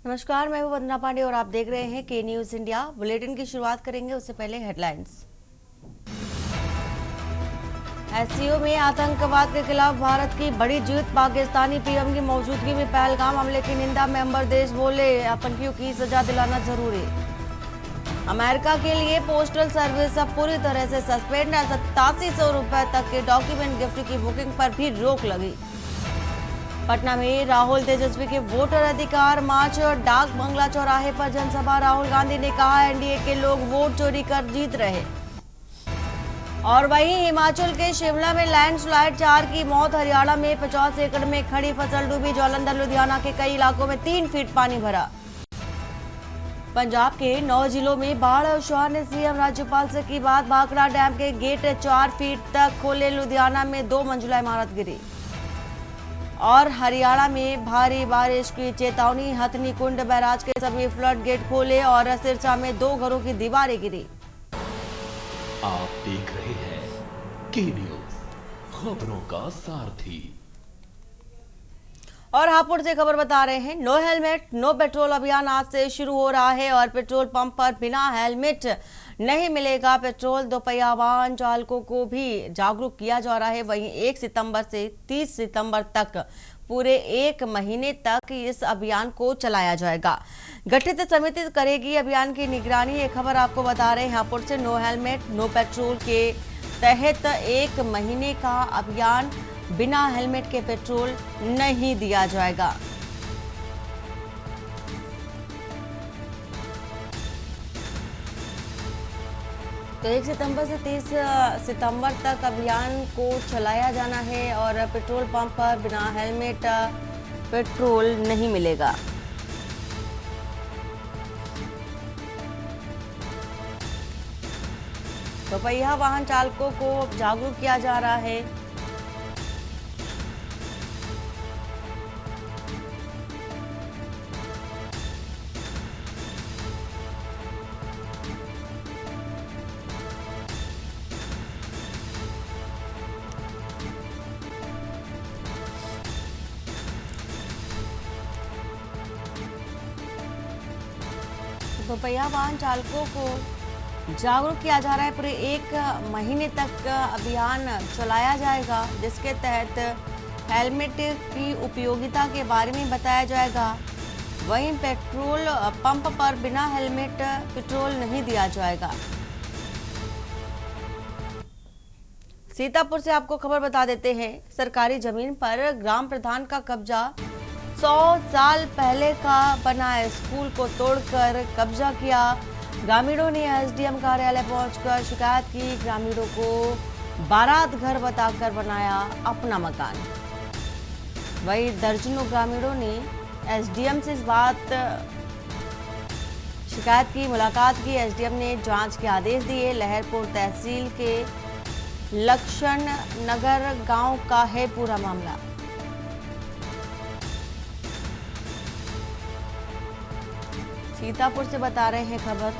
नमस्कार, मैं हूं वंदना पांडे और आप देख रहे हैं के न्यूज इंडिया। बुलेटिन की शुरुआत करेंगे, उससे पहले हेडलाइंस। एससीओ में आतंकवाद के खिलाफ भारत की बड़ी जीत, पाकिस्तानी पीएम की मौजूदगी में पहलगाम हमले की निंदा। मेंबर देश बोले आतंकियों की सजा दिलाना जरूरी। अमेरिका के लिए पोस्टल सर्विस अब पूरी तरह से सस्पेंड है। 8700 रुपए तक के डॉक्यूमेंट गिफ्ट की बुकिंग पर भी रोक लगी। पटना में राहुल तेजस्वी के वोटर अधिकार मार्च और डाक बंगला चौराहे पर जनसभा। राहुल गांधी ने कहा एनडीए के लोग वोट चोरी कर जीत रहे। और वहीं हिमाचल के शिमला में लैंडस्लाइड, 4 की मौत। हरियाणा में 50 एकड़ में खड़ी फसल डूबी। जालंधर लुधियाना के कई इलाकों में 3 फीट पानी भरा। पंजाब के 9 जिलों में बाढ़। और शाह ने सीएम राज्यपाल से की बात। भाखड़ा डैम के गेट 4 फीट तक खोले। लुधियाना में 2 मंजिला इमारत गिरी। और हरियाणा में भारी बारिश की चेतावनी। हथनी कुंड बैराज के सभी फ्लड गेट खोले और सिरसा में 2 घरों की दीवारें गिरी। आप देख रहे हैं के न्यूज, खबरों का सारथी। और हापुड़ से खबर बता रहे हैं, नो हेलमेट नो पेट्रोल अभियान आज से शुरू हो रहा है और पेट्रोल पंप पर बिना हेलमेट नहीं मिलेगा पेट्रोल। दोपहिया वाहन चालकों को भी जागरूक किया जा रहा है। वहीं 1 सितंबर से 30 सितंबर तक पूरे 1 महीने तक इस अभियान को चलाया जाएगा। गठित समिति करेगी अभियान की निगरानी। ये खबर आपको बता रहे हैं हापुड़ से। नो हेलमेट नो पेट्रोल के तहत 1 महीने का अभियान, बिना हेलमेट के पेट्रोल नहीं दिया जाएगा। तो 1 सितंबर से 30 सितंबर तक अभियान को चलाया जाना है और पेट्रोल पंप पर बिना हेलमेट पेट्रोल नहीं मिलेगा। दोपहिया वाहन चालकों को जागरूक किया जा रहा है। दोपहिया वाहन चालकों को जागरूक किया जा रहा है। पूरे 1 महीने तक अभियान चलाया जाएगा, जिसके तहत हेलमेट की उपयोगिता के बारे में बताया जाएगा। वहीं पेट्रोल पंप पर बिना हेलमेट पेट्रोल नहीं दिया जाएगा। सीतापुर से आपको खबर बता देते हैं, सरकारी जमीन पर ग्राम प्रधान का कब्जा। 100 साल पहले का बना स्कूल को तोड़कर कब्जा किया। ग्रामीणों ने एसडीएम कार्यालय पहुंचकर शिकायत की। ग्रामीणों को बारात घर बताकर बनाया अपना मकान। वहीं दर्जनों ग्रामीणों ने एसडीएम से इस बात शिकायत की, मुलाकात की। एसडीएम ने जांच के आदेश दिए। लहरपुर तहसील के लक्ष्मण नगर गांव का है पूरा मामला। सीतापुर से बता रहे हैं खबर।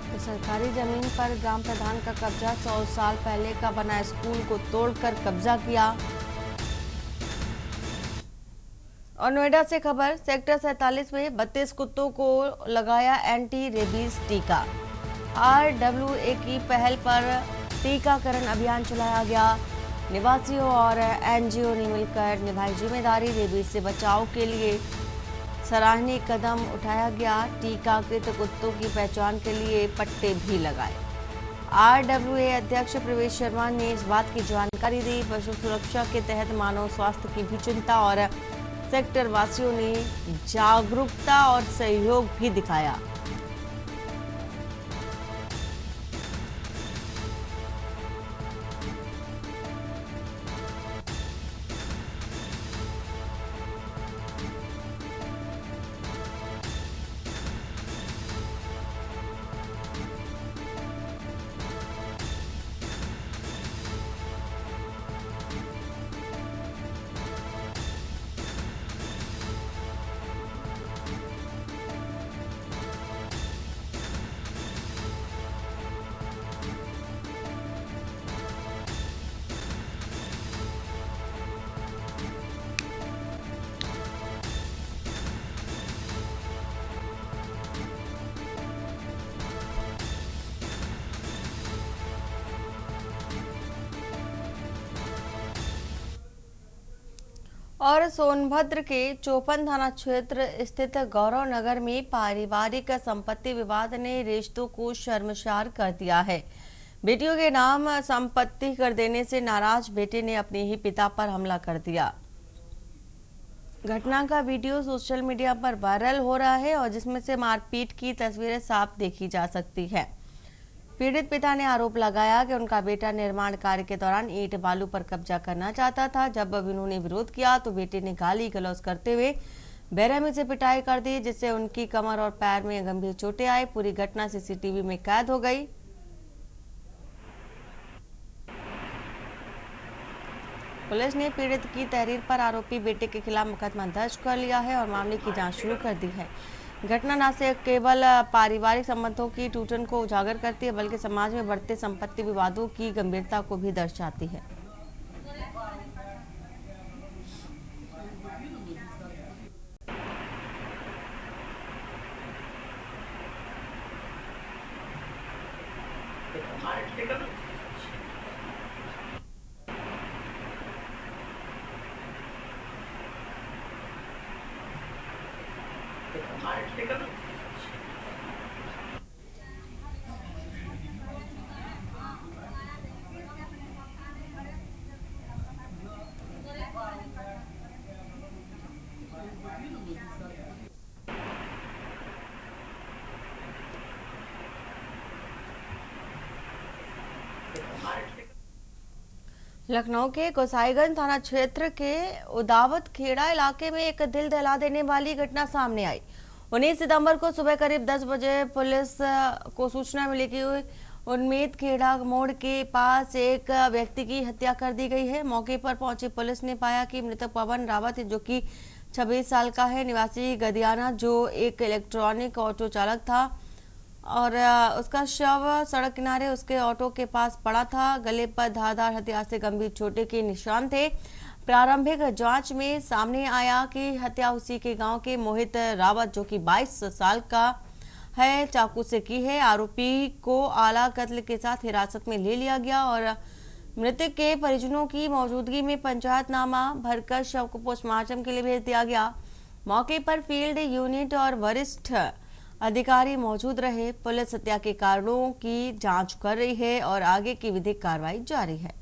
तो सरकारी जमीन पर ग्राम प्रधान का कब्जा। 100 साल पहले का बना स्कूल को तोड़कर कब्जा किया। और नोएडा से खबर, सेक्टर 47 में 32 कुत्तों को लगाया एंटी रेबीज टीका। आरडब्ल्यूए की पहल पर टीकाकरण अभियान चलाया गया। निवासियों और एनजीओ ने मिलकर निभाई जिम्मेदारी। रेबीज से बचाव के लिए सराहनीय कदम उठाया गया। टीकाकृत कुत्तों की पहचान के लिए पट्टे भी लगाए। आरडब्ल्यूए अध्यक्ष प्रवेश शर्मा ने इस बात की जानकारी दी। पशु सुरक्षा के तहत मानव स्वास्थ्य की भी चिंता और सेक्टर वासियों ने जागरूकता और सहयोग भी दिखाया। और सोनभद्र के चौपन थाना क्षेत्र स्थित गौरव नगर में पारिवारिक संपत्ति विवाद ने रिश्तों को शर्मसार कर दिया है। बेटियों के नाम संपत्ति कर देने से नाराज बेटे ने अपने ही पिता पर हमला कर दिया। घटना का वीडियो सोशल मीडिया पर वायरल हो रहा है और जिसमें से मारपीट की तस्वीरें साफ देखी जा सकती है। पीड़ित पिता ने आरोप लगाया कि उनका बेटा निर्माण कार्य के दौरान ईंट बालू पर कब्जा करना चाहता था। जब उन्होंने विरोध किया तो बेटे ने गाली गलौज करते हुए बेरहमी से पिटाई कर दी, जिससे उनकी कमर और पैर में गंभीर चोटें आई। पूरी घटना सीसीटीवी में कैद हो गई। पुलिस ने पीड़ित की तहरीर पर आरोपी बेटे के खिलाफ मुकदमा दर्ज कर लिया है और मामले की जांच शुरू कर दी है। घटना न सिर्फ केवल पारिवारिक संबंधों की टूटन को उजागर करती है, बल्कि समाज में बढ़ते संपत्ति विवादों की गंभीरता को भी दर्शाती है। लखनऊ के गोसाईगंज थाना क्षेत्र के उदावत खेड़ा इलाके में एक दिल दहला देने वाली घटना सामने आई। 19 सितंबर को सुबह करीब 10 बजे पुलिस को सूचना मिली कि उन्मेद खेड़ा मोड़ के पास एक व्यक्ति की हत्या कर दी गई है। मौके पर पहुंची पुलिस ने पाया कि मृतक पवन रावत, जो कि 26 साल का है, निवासी गदियाना, जो एक इलेक्ट्रॉनिक ऑटो चालक था और उसका शव सड़क किनारे उसके ऑटो के पास पड़ा था। गले पर धारदार हथियार से गंभीर चोटें के निशान थे। प्रारंभिक जांच में सामने आया कि हत्या उसी के गांव के मोहित रावत, जो कि 22 साल का है, चाकू से की है। आरोपी को आला कत्ल के साथ हिरासत में ले लिया गया और मृतक के परिजनों की मौजूदगी में पंचायतनामा भरकर शव को पोस्टमार्टम के लिए भेज दिया गया। मौके पर फील्ड यूनिट और वरिष्ठ अधिकारी मौजूद रहे। पुलिस हत्या के कारणों की जांच कर रही है और आगे की विधिक कार्रवाई जारी है।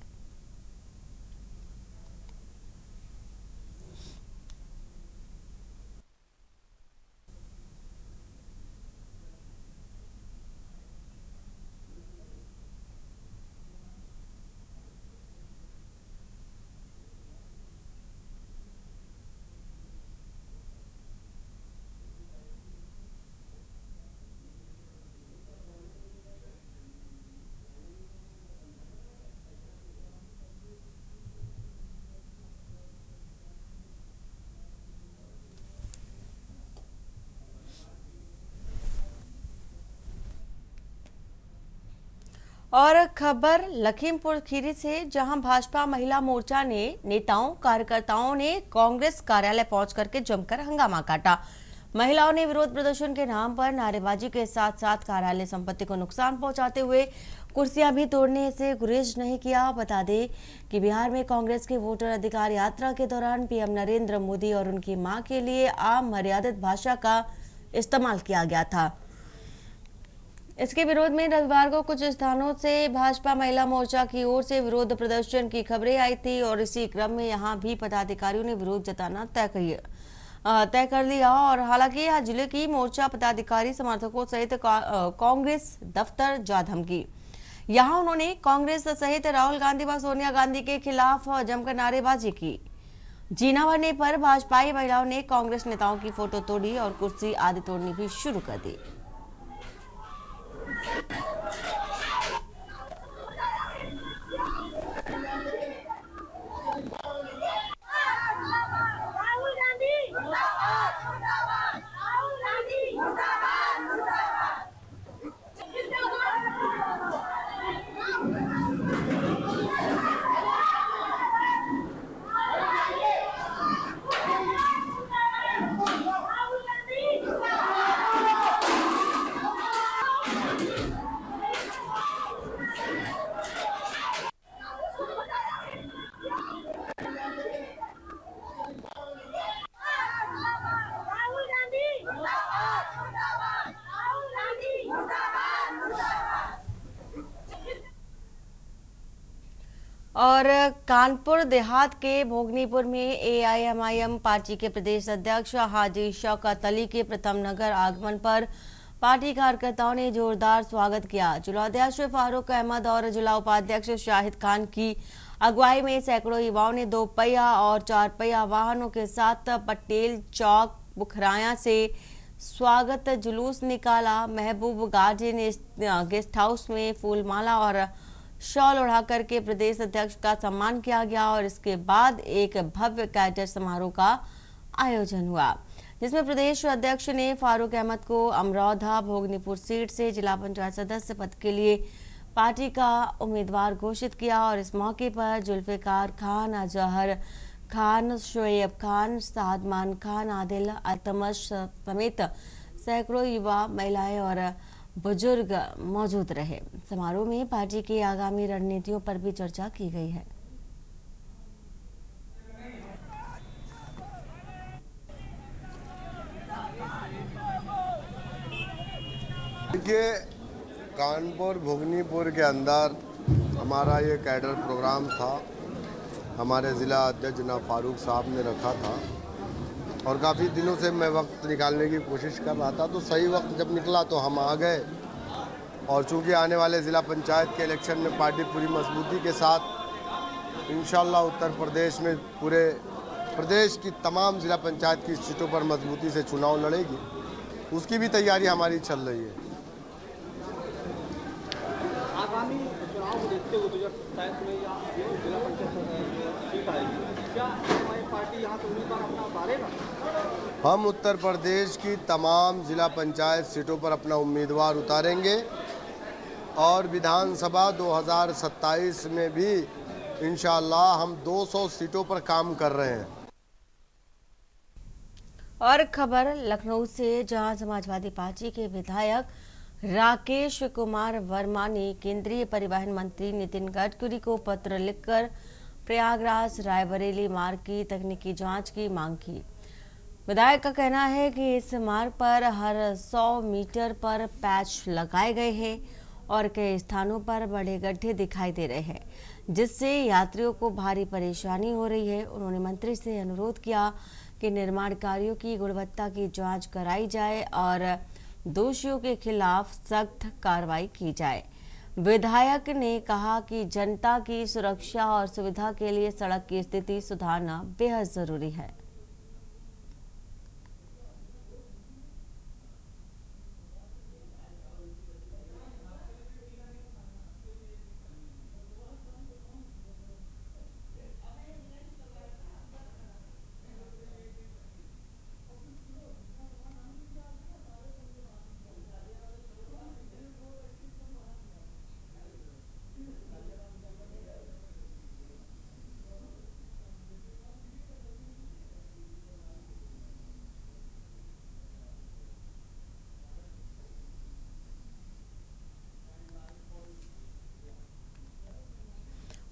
और खबर लखीमपुर खीरी से, जहां भाजपा महिला मोर्चा ने नेताओं कार्यकर्ताओं ने कांग्रेस कार्यालय पहुंच करके जमकर हंगामा काटा। महिलाओं ने विरोध प्रदर्शन के नाम पर नारेबाजी के साथ साथ कार्यालय संपत्ति को नुकसान पहुंचाते हुए कुर्सियां भी तोड़ने से गुरेज नहीं किया। बता दें कि बिहार में कांग्रेस के वोटर अधिकार यात्रा के दौरान पीएम नरेंद्र मोदी और उनकी मां के लिए आम मर्यादित भाषा का इस्तेमाल किया गया था। इसके विरोध में रविवार को कुछ स्थानों से भाजपा महिला मोर्चा की ओर से विरोध प्रदर्शन की खबरें आई थी और इसी क्रम में यहां भी पदाधिकारियों ने विरोध जताना तय कर लिया। और हालांकि यहां जिले की मोर्चा पदाधिकारी समर्थकों सहित कांग्रेस दफ्तर जा धमकी। यहां उन्होंने कांग्रेस सहित राहुल गांधी व सोनिया गांधी के खिलाफ जमकर नारेबाजी की। जीना भरने पर भाजपाई महिलाओं ने कांग्रेस नेताओं की फोटो तोड़ी और कुर्सी आदि तोड़नी भी शुरू कर दी। और कानपुर देहात के भोगनीपुर में एआईएमआईएम पार्टी के प्रदेश अध्यक्ष हाजी शौकत अली के प्रथम नगर आगमन पर पार्टी कार्यकर्ताओं ने जोरदार स्वागत किया। जिलाध्यक्ष फारूक अहमद और जिला उपाध्यक्ष शाहिद खान की अगुवाई में सैकड़ों युवाओं ने 2 पहिया और 4 पहिया वाहनों के साथ पटेल चौक बुखराया से स्वागत जुलूस निकाला। महबूब गार्डन गेस्ट हाउस में फूलमाला और शॉल उड़ा करके प्रदेश अध्यक्ष का सम्मान किया गया और इसके बाद एक भव्य कैडेट समारोह का आयोजन हुआ, जिसमें प्रदेश अध्यक्ष ने फारूक अहमद को अमरौधा भोगनीपुर सीट से जिला पंचायत सदस्य पद के लिए पार्टी का उम्मीदवार घोषित किया। और इस मौके पर जुल्फिकार खान, अजहर खान, शोएब खान, सादमान खान, आदिल अल्तमश समेत सैकड़ों युवा, महिलाएं और बुजुर्ग मौजूद रहे। समारोह में पार्टी की आगामी रणनीतियों पर भी चर्चा की गई है। देखिए, कानपुर भोगनीपुर के अंदर हमारा ये कैडर प्रोग्राम था, हमारे ज़िला अध्यक्ष जनाब फारूक साहब ने रखा था और काफ़ी दिनों से मैं वक्त निकालने की कोशिश कर रहा था। तो सही वक्त जब निकला तो हम आ गए और चूँकि आने वाले ज़िला पंचायत के इलेक्शन में पार्टी पूरी मजबूती के साथ इंशाल्लाह उत्तर प्रदेश में पूरे प्रदेश की तमाम ज़िला पंचायत की सीटों पर मजबूती से चुनाव लड़ेगी, उसकी भी तैयारी हमारी चल रही है। आगामी चुनाव को देखते हुए 2027 में या जिला पंचायत सीट आएगी, क्या हमारी पार्टी यहाँ से उम्मीदवार अपना उतारेगा? हम उत्तर प्रदेश की तमाम ज़िला पंचायत सीटों पर अपना उम्मीदवार उतारेंगे और विधानसभा 2027 में भी इंशाअल्लाह हम 200 सीटों पर काम कर रहे हैं। और खबर लखनऊ से, जहां समाजवादी पार्टी के विधायक राकेश कुमार वर्मा ने केंद्रीय परिवहन मंत्री नितिन गडकरी को पत्र लिखकर प्रयागराज रायबरेली मार्ग की तकनीकी जांच की मांग की। विधायक का कहना है कि इस मार्ग पर हर 100 मीटर पर पैच लगाए गए हैं और कई स्थानों पर बड़े गड्ढे दिखाई दे रहे हैं, जिससे यात्रियों को भारी परेशानी हो रही है। उन्होंने मंत्री से अनुरोध किया कि निर्माण कार्यों की गुणवत्ता की जांच कराई जाए और दोषियों के खिलाफ सख्त कार्रवाई की जाए। विधायक ने कहा कि जनता की सुरक्षा और सुविधा के लिए सड़क की स्थिति सुधारना बेहद जरूरी है।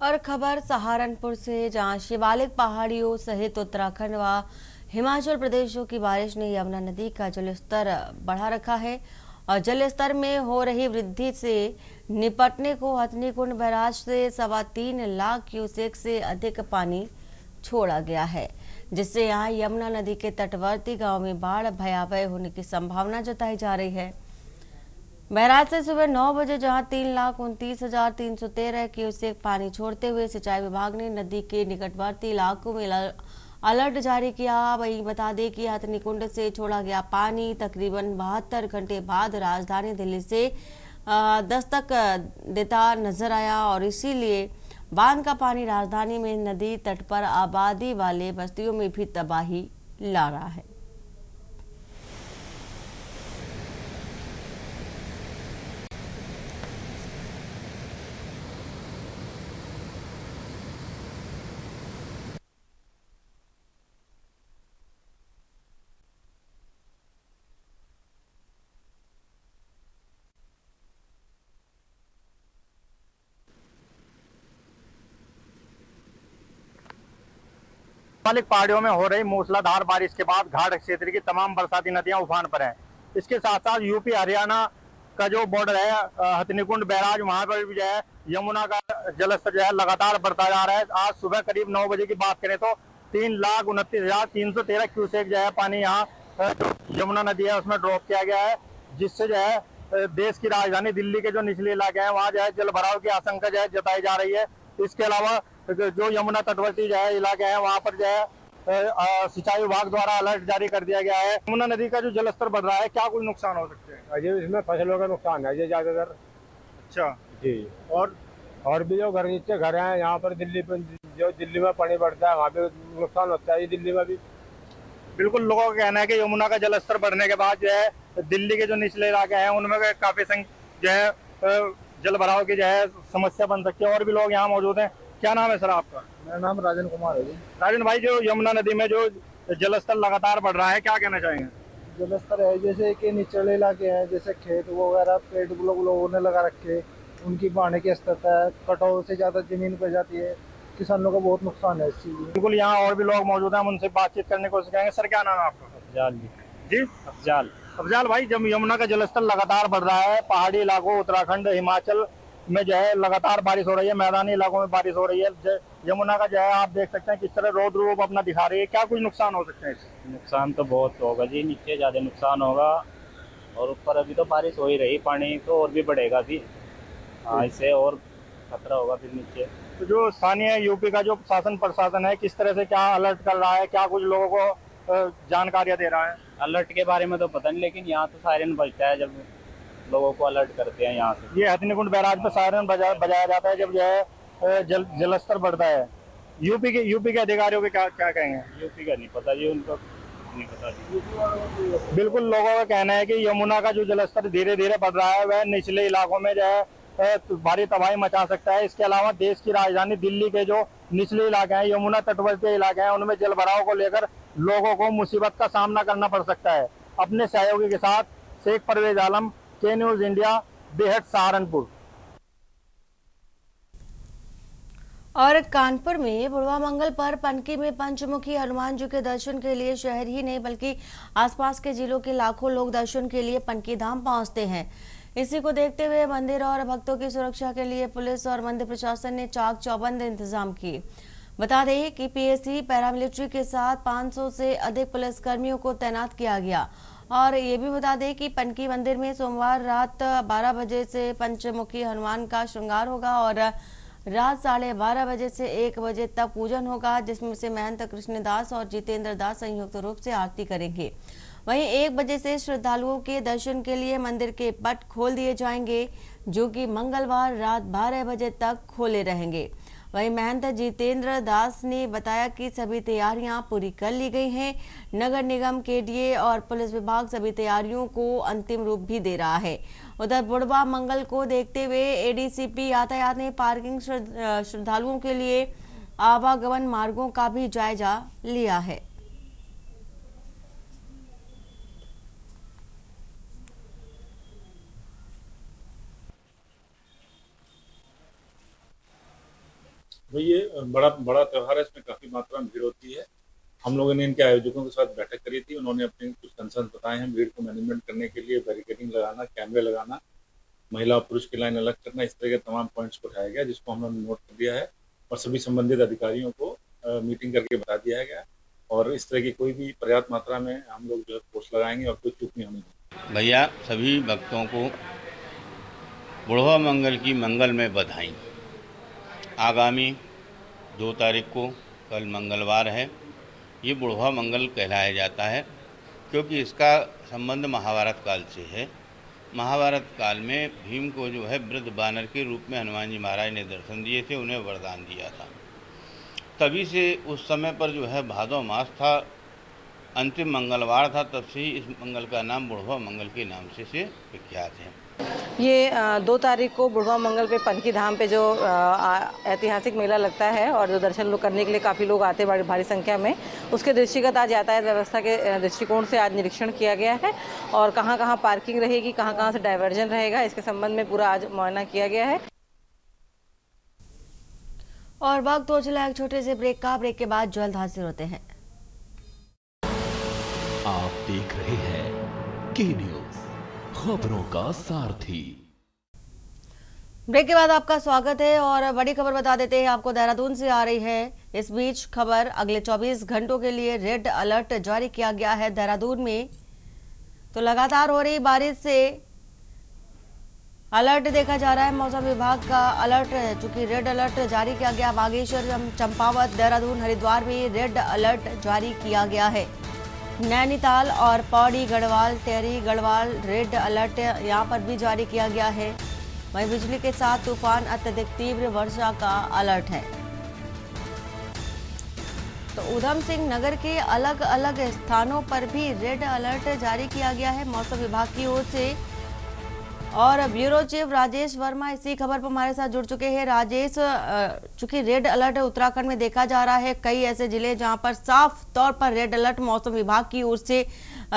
और खबर सहारनपुर से, जहां शिवालिक पहाड़ियों सहित उत्तराखंड व हिमाचल प्रदेशों की बारिश ने यमुना नदी का जलस्तर बढ़ा रखा है और जलस्तर में हो रही वृद्धि से निपटने को हथनीकुंड बैराज से 3.25 लाख क्यूसेक से अधिक पानी छोड़ा गया है, जिससे यहां यमुना नदी के तटवर्ती गांव में बाढ़ भयावह होने की संभावना जताई जा रही है। बैराज से सुबह 9 बजे जहां 3,29,313 क्यूसेक पानी छोड़ते हुए सिंचाई विभाग ने नदी के निकटवर्ती इलाकों में अलर्ट जारी किया। वहीं बता दें कि हथनीकुंड से छोड़ा गया पानी तकरीबन 72 घंटे बाद राजधानी दिल्ली से दस्तक देता नजर आया और इसीलिए बांध का पानी राजधानी में नदी तट पर आबादी वाले बस्तियों में भी तबाही ला रहा है। शिवालिक पहाड़ियों में हो रही मूसलाधार बारिश के बाद घाट क्षेत्र की तमाम बरसाती नदियां उफान पर हैं। इसके साथ साथ यूपी हरियाणा का जो बॉर्डर है हथनीकुंड बैराज, वहां पर भी जो है यमुना का जलस्तर जो है लगातार बढ़ता जा रहा है। आज सुबह करीब 9 बजे की बात करें तो 3,29,313 क्यूसेक जो है पानी यहाँ जो यमुना नदी है उसमें ड्रॉप किया गया है, जिससे जो है देश की राजधानी दिल्ली के जो निचले इलाके हैं वहाँ जो है जल भराव की आशंका जो है जताई जा रही है। इसके अलावा जो यमुना तटवर्ती जो है इलाके हैं वहाँ पर जो है सिंचाई विभाग द्वारा अलर्ट जारी कर दिया गया है। यमुना नदी का जो जलस्तर बढ़ रहा है, क्या कोई नुकसान हो सकते हैं? ये इसमें फसलों का नुकसान है ये ज्यादातर। अच्छा जी। और भी जो घर नीचे घर हैं यहाँ पर दिल्ली पे, जो दिल्ली में पानी बढ़ता है वहाँ पे नुकसान होता है, दिल्ली में भी। बिल्कुल, लोगों का कहना है कि यमुना का जलस्तर बढ़ने के बाद जो है दिल्ली के जो निचले इलाके हैं उनमें काफी जो है जल भराव की जो है समस्या बन सकती है। और भी लोग यहाँ मौजूद हैं। क्या नाम है सर आपका? मेरा नाम राजन कुमार है जी। राजन भाई, जो यमुना नदी में जो जलस्तर लगातार बढ़ रहा है, क्या कहना चाहेंगे? जलस्तर है जैसे कि निचले इलाके हैं, जैसे खेत वगैरह पेड़ लोगों ने लगा रखे, उनकी बहाने की स्थिति है, कटाव से ज्यादा जमीन पर जाती है, किसानों का बहुत नुकसान है इस चीज में। बिल्कुल, यहाँ और भी लोग मौजूद हैं, हम उनसे बातचीत करने की कोशिश करेंगे। सर, क्या नाम है आपका? अफजाल जी, अफजाल भाई, जब यमुना का जलस्तर लगातार बढ़ रहा है, पहाड़ी इलाकों उत्तराखंड हिमाचल में जो है लगातार बारिश हो रही है, मैदानी इलाकों में बारिश हो रही है, यमुना का जो है आप देख सकते हैं किस तरह रौद्र रूप अपना दिखा रही है। क्या कुछ नुकसान हो सकते हैं इससे? नुकसान तो बहुत होगा जी, नीचे ज़्यादा नुकसान होगा और ऊपर अभी तो बारिश हो ही रही, पानी तो और भी बढ़ेगा अभी। हाँ, इससे और खतरा होगा फिर नीचे। तो जो स्थानीय यूपी का जो शासन प्रशासन है किस तरह से क्या अलर्ट कर रहा है, क्या कुछ लोगों को जानकारियाँ दे रहा है? अलर्ट के बारे में तो पता नहीं, लेकिन यहाँ तो सायरन बजता है जब लोगों को अलर्ट करते हैं यहाँ से। ये हथनीकुंड बैराज पर सायरन बजाया जाता है जब जो है जलस्तर बढ़ता है। यूपी के अधिकारियों के क्या कहेंगे? यूपी का नहीं पता जी, उनको नहीं पता जी। बिल्कुल, लोगों का कहना है कि यमुना का जो जलस्तर धीरे धीरे बढ़ रहा है वह निचले इलाकों में जो है भारी तबाही मचा सकता है। इसके अलावा देश की राजधानी दिल्ली के जो निचले इलाके हैं, यमुना तटवर्ती इलाके हैं, उनमें जल भराव को लेकर लोगों को मुसीबत का सामना करना पड़ सकता है। अपने सहयोगी के साथ शेख परवेज आलम, के न्यूज इंडिया, बेहट, सहारनपुर। और कानपुर में बुढ़वा मंगल पर पनकी में पंचमुखी हनुमान जी के दर्शन के लिए शहर ही नहीं बल्कि आसपास के जिलों के लाखों लोग दर्शन के लिए पनकी धाम पहुंचते हैं। इसी को देखते हुए मंदिर और भक्तों की सुरक्षा के लिए पुलिस और मंदिर प्रशासन ने चाक चौबंद इंतजाम किए। बता दें कि पीएसी पैरामिलिट्री के साथ 500 से अधिक पुलिसकर्मियों को तैनात किया गया। और ये भी बता दें कि पनकी मंदिर में सोमवार रात 12 बजे से पंचमुखी हनुमान का श्रृंगार होगा और रात 12:30 बजे से 1 बजे तक पूजन होगा, जिसमें से महंत कृष्णदास और जितेंद्र दास संयुक्त रूप से आरती करेंगे। वहीं 1 बजे से श्रद्धालुओं के दर्शन के लिए मंदिर के पट खोल दिए जाएंगे, जो कि मंगलवार रात 12 बजे तक खोले रहेंगे। वहीं महंत जितेंद्र दास ने बताया कि सभी तैयारियां पूरी कर ली गई हैं। नगर निगम, केडीए और पुलिस विभाग सभी तैयारियों को अंतिम रूप भी दे रहा है। उधर बुढ़वा मंगल को देखते हुए एडीसीपी यातायात ने पार्किंग श्रद्धालुओं के लिए आवागमन मार्गों का भी जायजा लिया है। भाई ये बड़ा त्यौहार है, इसमें काफी मात्रा में भीड़ होती है। हम लोगों ने इनके आयोजकों के साथ बैठक करी थी, उन्होंने अपने कुछ कंसर्न बताए हैं। भीड़ को मैनेजमेंट करने के लिए बैरिकेडिंग लगाना, कैमरे लगाना, महिला और पुरुष की लाइन अलग करना, इस तरह के तमाम पॉइंट्स को उठाया गया, जिसको हमने नोट कर दिया है और सभी संबंधित अधिकारियों को मीटिंग करके बता दिया गया। और इस तरह की कोई भी पर्याप्त मात्रा में हम लोग जो है फोर्स लगाएंगे और कोई चूक नहीं होनी। भैया, सभी भक्तों को बुढ़वा मंगल की मंगल में बधाई। आगामी 2 तारीख को कल मंगलवार है। ये बुढ़वा मंगल कहलाया जाता है क्योंकि इसका संबंध महाभारत काल से है। महाभारत काल में भीम को जो है वृद्ध बानर के रूप में हनुमान जी महाराज ने दर्शन दिए थे, उन्हें वरदान दिया था। तभी से उस समय पर जो है भादो मास था, अंतिम मंगलवार था, तब से ही इस मंगल का नाम बुढ़वा मंगल के नाम से विख्यात है। ये 2 तारीख को बुढ़वा मंगल पे पनकी धाम पे जो ऐतिहासिक मेला लगता है और जो दर्शन लोग करने के लिए काफ़ी लोग आते हैं भारी संख्या में, उसके दृष्टिगत आज यातायात व्यवस्था के दृष्टिकोण से आज निरीक्षण किया गया है और कहाँ कहाँ पार्किंग रहेगी, कहाँ कहाँ से डाइवर्जन रहेगा, इसके संबंध में पूरा आज मुआयना किया गया है। और वक्त हो चला एक छोटे से ब्रेक का। ब्रेक के बाद जल्द हाजिर होते हैं। आप देख रहे हैं के न्यूज, खबरों का सारथी। ब्रेक के बाद आपका स्वागत है और बड़ी खबर बता देते हैं आपको, देहरादून से आ रही है। इस बीच खबर, अगले 24 घंटों के लिए रेड अलर्ट जारी किया गया है देहरादून में। तो लगातार हो रही बारिश से अलर्ट देखा जा रहा है, मौसम विभाग का अलर्ट है, चूंकि रेड अलर्ट जारी किया गया। बागेश्वर, चंपावत, देहरादून, हरिद्वार में रेड अलर्ट जारी किया गया है। नैनीताल और पौड़ी, गढ़वाल, टेहरी, गढ़वाल रेड अलर्ट यहाँ पर भी जारी किया गया है। वहीं बिजली के साथ तूफान, अत्यधिक तीव्र वर्षा का अलर्ट है। तो उधम सिंह नगर के अलग अलग स्थानों पर भी रेड अलर्ट जारी किया गया है मौसम विभाग की ओर से। और ब्यूरो चीफ राजेश वर्मा इसी खबर पर हमारे साथ जुड़ चुके हैं। राजेश, चूंकि रेड अलर्ट उत्तराखंड में देखा जा रहा है, कई ऐसे जिले जहां पर साफ तौर पर रेड अलर्ट मौसम विभाग की ओर से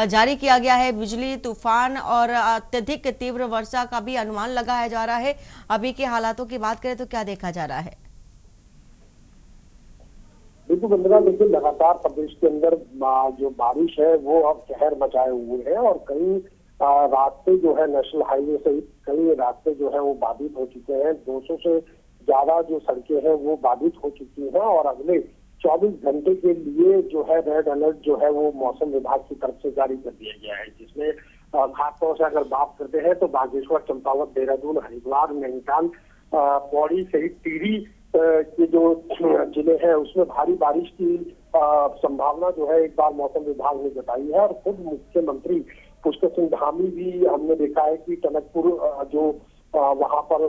जारी किया गया है। बिजली, तूफान और अत्यधिक तीव्र वर्षा का भी अनुमान लगाया जा रहा है। अभी के हालातों की बात करें तो क्या देखा जा रहा है? बिल्कुल वंदना, देखिए लगातार प्रदेश के अंदर जो बारिश है वो अब कहर मचाए हुए है और कई रास्ते जो है नेशनल हाईवे सहित कई रास्ते जो है वो बाधित हो चुके हैं। 200 से ज्यादा जो सड़कें हैं वो बाधित हो चुकी हैं और अगले 24 घंटे के लिए जो है रेड अलर्ट जो है वो मौसम विभाग की तरफ से जारी कर दिया गया है, जिसमें खासतौर से अगर बात करते हैं तो बागेश्वर, चंपावत, देहरादून, हरिद्वार, नैनीताल, पौड़ी सहित टिहरी के जो जिले हैं उसमें भारी बारिश की संभावना जो है एक बार मौसम विभाग ने जताई है। और खुद मुख्यमंत्री पुष्कर सिंह धामी भी हमने देखा है कि टनकपुर जो वहां पर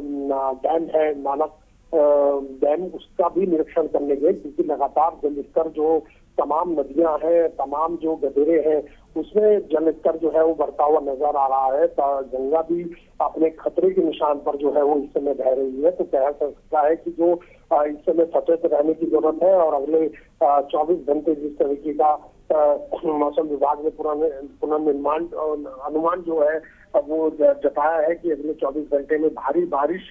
डैम है, मानक डैम, उसका भी निरीक्षण करने गए, क्योंकि लगातार जलस्तर जो तमाम नदियां हैं, तमाम जो गदेरे हैं, उसमें जलस्तर जो है वो बढ़ता हुआ नजर आ रहा है। गंगा भी अपने खतरे के निशान पर जो है वो इस समय बह रही है। तो कह सकता है कि जो इस समय सचेत रहने की जरूरत है और अगले 24 घंटे जिस तरीके का मौसम विभाग ने पुनर्निर्माण अनुमान जो है वो जताया है कि अगले 24 घंटे में भारी बारिश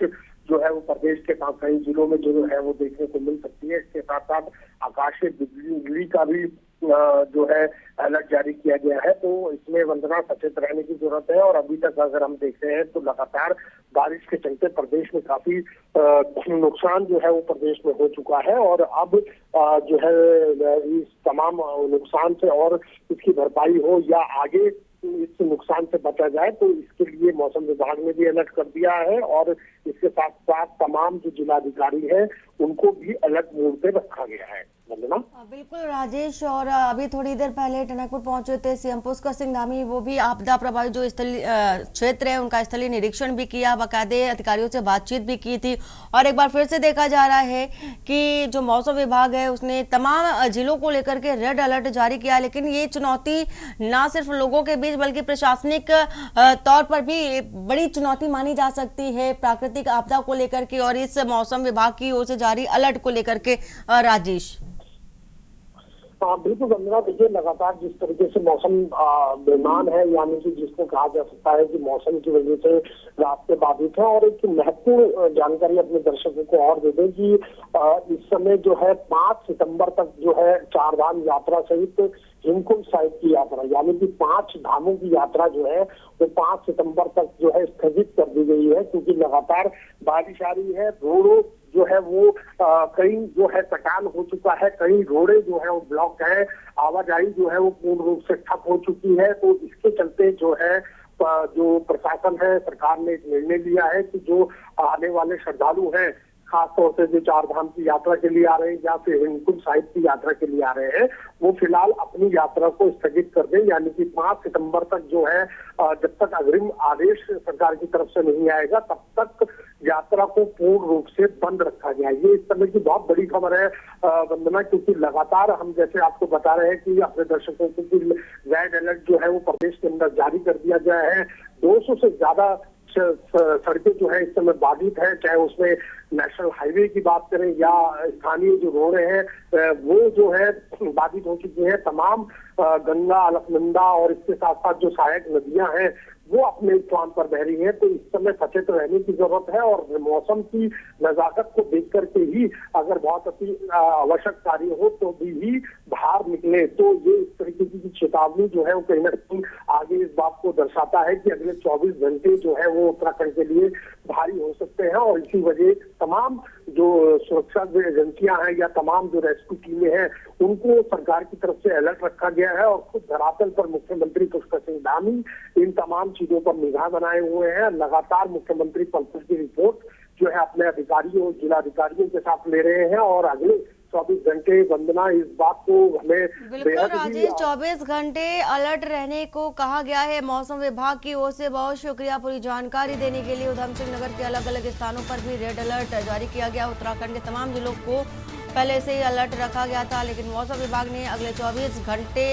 जो है वो प्रदेश के कई जिलों में जो है वो देखने को मिल सकती है। इसके साथ साथ आकाशीय बिजली का भी जो है अलर्ट जारी किया गया है। तो इसमें वंदना सचेत रहने की जरूरत है। और अभी तक अगर हम देखते हैं तो लगातार बारिश के चलते प्रदेश में काफी नुकसान जो है वो प्रदेश में हो चुका है और अब जो है इस तमाम नुकसान से और इसकी भरपाई हो या आगे इस नुकसान से बचा जाए, तो इसके लिए मौसम विभाग ने भी अलर्ट कर दिया है और इसके साथ साथ तमाम जो जिलाधिकारी हैं उनको भी अलर्ट मोड पे रखा गया है। बिल्कुल राजेश, और अभी थोड़ी देर पहले टनकपुर पहुंचे थे सीएम पुष्कर सिंह धामी, वो भी आपदा प्रभावित जो स्थलीय क्षेत्र है उनका स्थलीय निरीक्षण भी किया, बाकायदे अधिकारियों से बातचीत भी की थी। और एक बार फिर से देखा जा रहा है कि जो मौसम विभाग है उसने तमाम जिलों को लेकर के रेड अलर्ट जारी किया। लेकिन ये चुनौती ना सिर्फ लोगों के बीच बल्कि प्रशासनिक तौर पर भी बड़ी चुनौती मानी जा सकती है प्राकृतिक आपदा को लेकर के और इस मौसम विभाग की ओर से जारी अलर्ट को लेकर के। राजेश, बिल्कुल वंदना, देखिए लगातार जिस तरीके से मौसम बेमान है, यानी कि जिसको कहा जा सकता है कि मौसम की वजह से रास्ते बाधित हैं। और एक महत्वपूर्ण जानकारी अपने दर्शकों को और दे दें कि इस समय जो है 5 सितंबर तक जो है चारधाम यात्रा सहित हेमकुंड साहिब की यात्रा, यानी कि 5 धामों की यात्रा जो है वो 5 सितंबर तक जो है स्थगित कर दी गई है, क्योंकि लगातार बारिश आ रही है। रोडों जो है वो कहीं जो है कटान हो चुका है, कहीं रोडे जो है वो ब्लॉक है, आवाजाही जो है वो पूर्ण रूप से ठप हो चुकी है। तो इसके चलते जो है जो प्रशासन है, सरकार ने एक निर्णय लिया है कि जो आने वाले श्रद्धालु हैं, खासतौर से जो चारधाम की यात्रा के लिए आ रहे हैं या फिर हेमकुंड साहिब की यात्रा के लिए आ रहे हैं, वो फिलहाल अपनी यात्रा को स्थगित कर दें। यानी कि 5 सितंबर तक जो है जब तक अग्रिम आदेश सरकार की तरफ से नहीं आएगा तब तक यात्रा को पूर्ण रूप से बंद रखा गया। ये इस समय की बहुत बड़ी खबर है वंदना, क्योंकि लगातार हम जैसे आपको बता रहे हैं कि अपने दर्शकों को कि रेड अलर्ट जो है वो प्रदेश के अंदर जारी कर दिया गया है। 200 से ज्यादा सड़कें जो है इस समय बाधित है, चाहे उसमें नेशनल हाईवे की बात करें या स्थानीय जो रोडें हैं वो जो है बाधित हो चुकी हैं। तमाम गंगा, अलकनंदा और इसके साथ साथ जो सहायक नदियां हैं वो अपने स्थान पर बह रही है। तो इस समय सचेत रहने की जरूरत है और मौसम की नजाकत को देख करके ही अगर बहुत अति आवश्यक कार्य हो तो भी बाहर निकले। तो ये इस तरीके की चेतावनी जो है वो कहीं ना कहीं आगे इस बात को दर्शाता है कि अगले 24 घंटे जो है वो उत्तराखंड के लिए भारी हो सकते हैं। और इसी वजह तमाम जो सुरक्षा एजेंसियां हैं या तमाम जो रेस्क्यू टीमें हैं उनको सरकार की तरफ से अलर्ट रखा गया है। और खुद धरातल पर मुख्यमंत्री पुष्कर सिंह धामी इन तमाम चीजों पर निगाह बनाए हुए हैं। लगातार मुख्यमंत्री पल पल की रिपोर्ट जो है अपने अधिकारियों, जिला अधिकारियों के साथ ले रहे हैं। और अगले 24 घंटे वंदना इस बात को हमें बिल्कुल राजेश, 24 घंटे अलर्ट रहने को कहा गया है मौसम विभाग की ओर से। बहुत शुक्रिया पूरी जानकारी देने के लिए। उधम सिंह नगर के अलग अलग स्थानों पर भी रेड अलर्ट जारी किया गया। उत्तराखंड के तमाम जिलों को पहले से ही अलर्ट रखा गया था, लेकिन मौसम विभाग ने अगले 24 घंटे